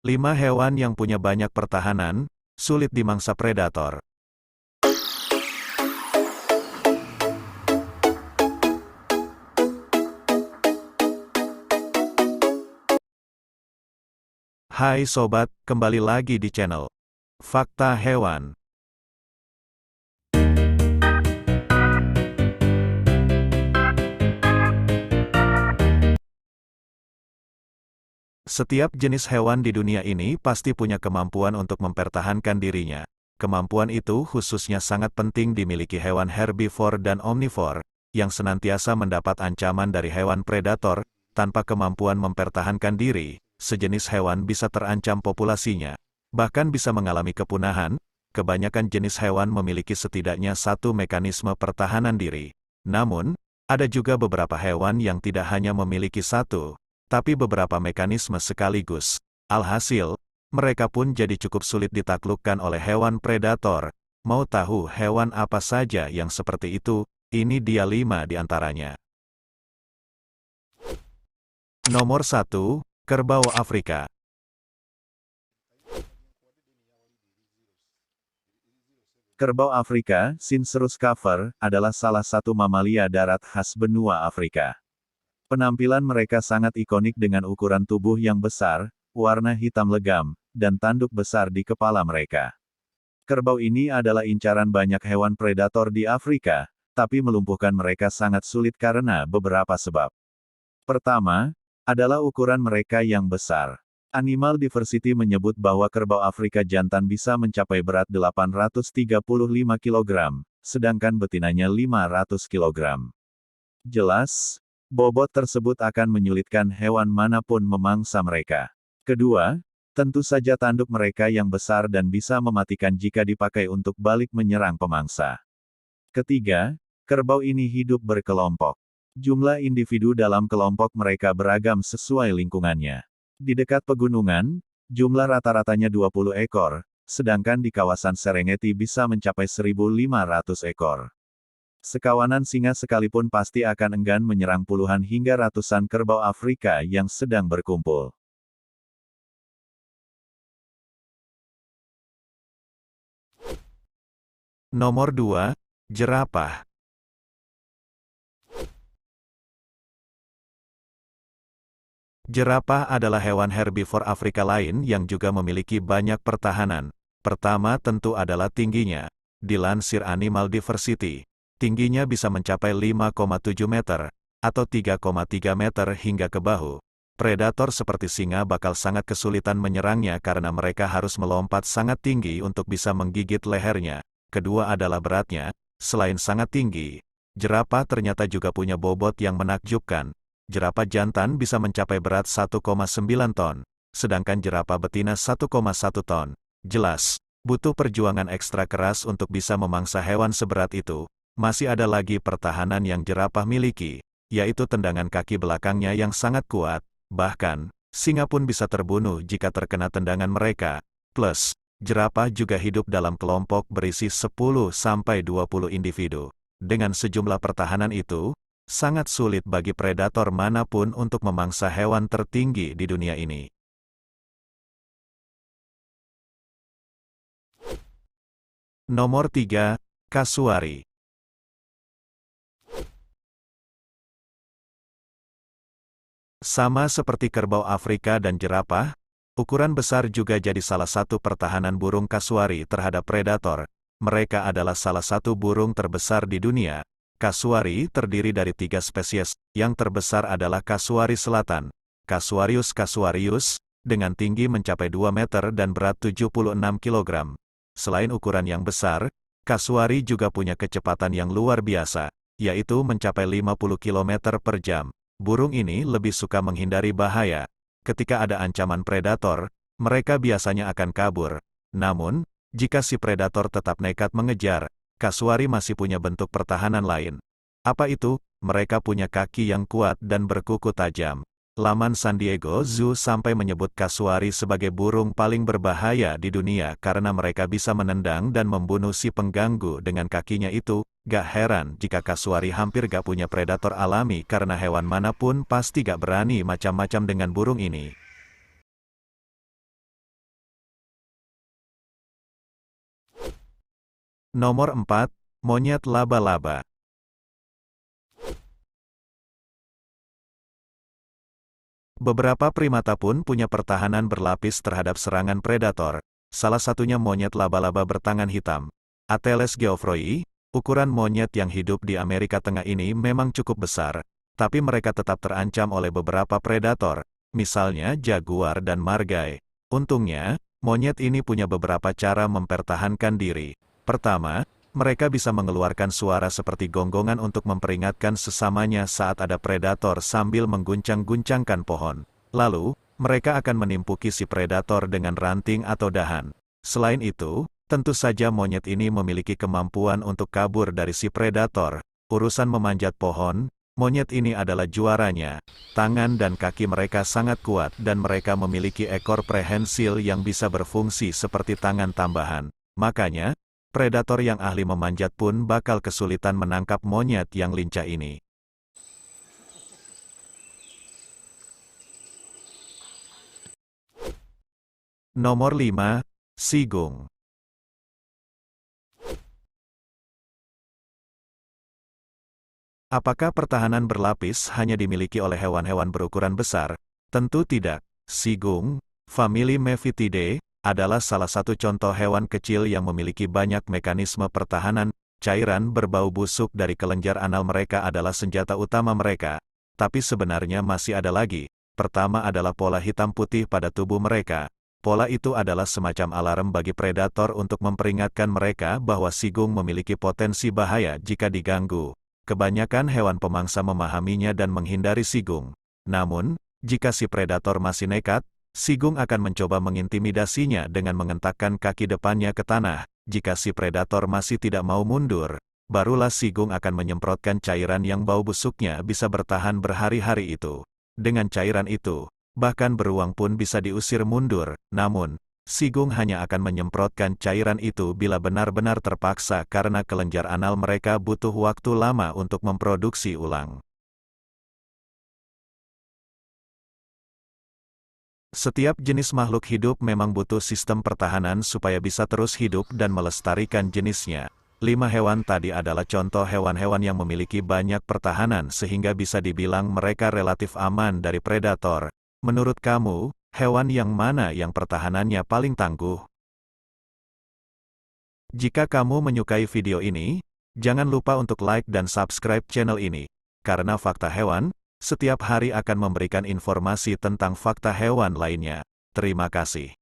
5 hewan yang punya banyak pertahanan, sulit dimangsa predator. Hai sobat, kembali lagi di channel Fakta Hewan. Setiap jenis hewan di dunia ini pasti punya kemampuan untuk mempertahankan dirinya. Kemampuan itu khususnya sangat penting dimiliki hewan herbivore dan omnivore, yang senantiasa mendapat ancaman dari hewan predator. Tanpa kemampuan mempertahankan diri, sejenis hewan bisa terancam populasinya, bahkan bisa mengalami kepunahan. Kebanyakan jenis hewan memiliki setidaknya satu mekanisme pertahanan diri. Namun, ada juga beberapa hewan yang tidak hanya memiliki satu, tapi beberapa mekanisme sekaligus. Alhasil, mereka pun jadi cukup sulit ditaklukkan oleh hewan predator. Mau tahu hewan apa saja yang seperti itu? Ini dia 5 di antaranya. Nomor 1, kerbau Afrika. Kerbau Afrika, Cincerus caver, adalah salah satu mamalia darat khas benua Afrika. Penampilan mereka sangat ikonik dengan ukuran tubuh yang besar, warna hitam legam, dan tanduk besar di kepala mereka. Kerbau ini adalah incaran banyak hewan predator di Afrika, tapi melumpuhkan mereka sangat sulit karena beberapa sebab. Pertama, adalah ukuran mereka yang besar. Animal Diversity menyebut bahwa kerbau Afrika jantan bisa mencapai berat 835 kg, sedangkan betinanya 500 kg. Jelas, bobot tersebut akan menyulitkan hewan manapun memangsa mereka. Kedua, tentu saja tanduk mereka yang besar dan bisa mematikan jika dipakai untuk balik menyerang pemangsa. Ketiga, kerbau ini hidup berkelompok. Jumlah individu dalam kelompok mereka beragam sesuai lingkungannya. Di dekat pegunungan, jumlah rata-ratanya 20 ekor, sedangkan di kawasan Serengeti bisa mencapai 1.500 ekor. Sekawanan singa sekalipun pasti akan enggan menyerang puluhan hingga ratusan kerbau Afrika yang sedang berkumpul. Nomor 2, jerapah. Jerapah adalah hewan herbivore Afrika lain yang juga memiliki banyak pertahanan. Pertama tentu adalah tingginya. Dilansir Animal Diversity, tingginya bisa mencapai 5,7 meter, atau 3,3 meter hingga ke bahu. Predator seperti singa bakal sangat kesulitan menyerangnya karena mereka harus melompat sangat tinggi untuk bisa menggigit lehernya. Kedua adalah beratnya. Selain sangat tinggi, jerapah ternyata juga punya bobot yang menakjubkan. Jerapah jantan bisa mencapai berat 1,9 ton, sedangkan jerapah betina 1,1 ton. Jelas, butuh perjuangan ekstra keras untuk bisa memangsa hewan seberat itu. Masih ada lagi pertahanan yang jerapah miliki, yaitu tendangan kaki belakangnya yang sangat kuat. Bahkan, singa pun bisa terbunuh jika terkena tendangan mereka. Plus, jerapah juga hidup dalam kelompok berisi 10-20 individu. Dengan sejumlah pertahanan itu, sangat sulit bagi predator manapun untuk memangsa hewan tertinggi di dunia ini. Nomor 3, kasuari. Sama seperti kerbau Afrika dan jerapah, ukuran besar juga jadi salah satu pertahanan burung kasuari terhadap predator. Mereka adalah salah satu burung terbesar di dunia. Kasuari terdiri dari 3 spesies, yang terbesar adalah kasuari selatan, Casuarius casuarius, dengan tinggi mencapai 2 meter dan berat 76 kg. Selain ukuran yang besar, kasuari juga punya kecepatan yang luar biasa, yaitu mencapai 50 km per jam. Burung ini lebih suka menghindari bahaya. Ketika ada ancaman predator, mereka biasanya akan kabur. Namun, jika si predator tetap nekat mengejar, kasuari masih punya bentuk pertahanan lain. Apa itu? Mereka punya kaki yang kuat dan berkuku tajam. Laman San Diego Zoo sampai menyebut kasuari sebagai burung paling berbahaya di dunia karena mereka bisa menendang dan membunuh si pengganggu dengan kakinya itu. Gak heran jika kasuari hampir gak punya predator alami karena hewan manapun pasti gak berani macam-macam dengan burung ini. Nomor 4, monyet laba-laba. Beberapa primata pun punya pertahanan berlapis terhadap serangan predator, salah satunya monyet laba-laba bertangan hitam. Ateles geoffroyi, ukuran monyet yang hidup di Amerika Tengah ini memang cukup besar, tapi mereka tetap terancam oleh beberapa predator, misalnya jaguar dan margai. Untungnya, monyet ini punya beberapa cara mempertahankan diri. Pertama, mereka bisa mengeluarkan suara seperti gonggongan untuk memperingatkan sesamanya saat ada predator sambil mengguncang-guncangkan pohon. Lalu, mereka akan menimpuki si predator dengan ranting atau dahan. Selain itu, tentu saja monyet ini memiliki kemampuan untuk kabur dari si predator. Urusan memanjat pohon, monyet ini adalah juaranya. Tangan dan kaki mereka sangat kuat dan mereka memiliki ekor prehensil yang bisa berfungsi seperti tangan tambahan. Makanya, predator yang ahli memanjat pun bakal kesulitan menangkap monyet yang lincah ini. Nomor 5, sigung. Apakah pertahanan berlapis hanya dimiliki oleh hewan-hewan berukuran besar? Tentu tidak. Sigung, famili Mephitidae, adalah salah satu contoh hewan kecil yang memiliki banyak mekanisme pertahanan. Cairan berbau busuk dari kelenjar anal mereka adalah senjata utama mereka. Tapi sebenarnya masih ada lagi. Pertama adalah pola hitam putih pada tubuh mereka. Pola itu adalah semacam alarm bagi predator untuk memperingatkan mereka bahwa sigung memiliki potensi bahaya jika diganggu. Kebanyakan hewan pemangsa memahaminya dan menghindari sigung. Namun, jika si predator masih nekat, sigung akan mencoba mengintimidasinya dengan mengentakkan kaki depannya ke tanah. Jika si predator masih tidak mau mundur, barulah sigung akan menyemprotkan cairan yang bau busuknya bisa bertahan berhari-hari itu. Dengan cairan itu, bahkan beruang pun bisa diusir mundur. Namun, sigung hanya akan menyemprotkan cairan itu bila benar-benar terpaksa karena kelenjar anal mereka butuh waktu lama untuk memproduksi ulang. Setiap jenis makhluk hidup memang butuh sistem pertahanan supaya bisa terus hidup dan melestarikan jenisnya. 5 hewan tadi adalah contoh hewan-hewan yang memiliki banyak pertahanan sehingga bisa dibilang mereka relatif aman dari predator. Menurut kamu, hewan yang mana yang pertahanannya paling tangguh? Jika kamu menyukai video ini, jangan lupa untuk like dan subscribe channel ini. Karena Fakta Hewan, setiap hari akan memberikan informasi tentang fakta hewan lainnya. Terima kasih.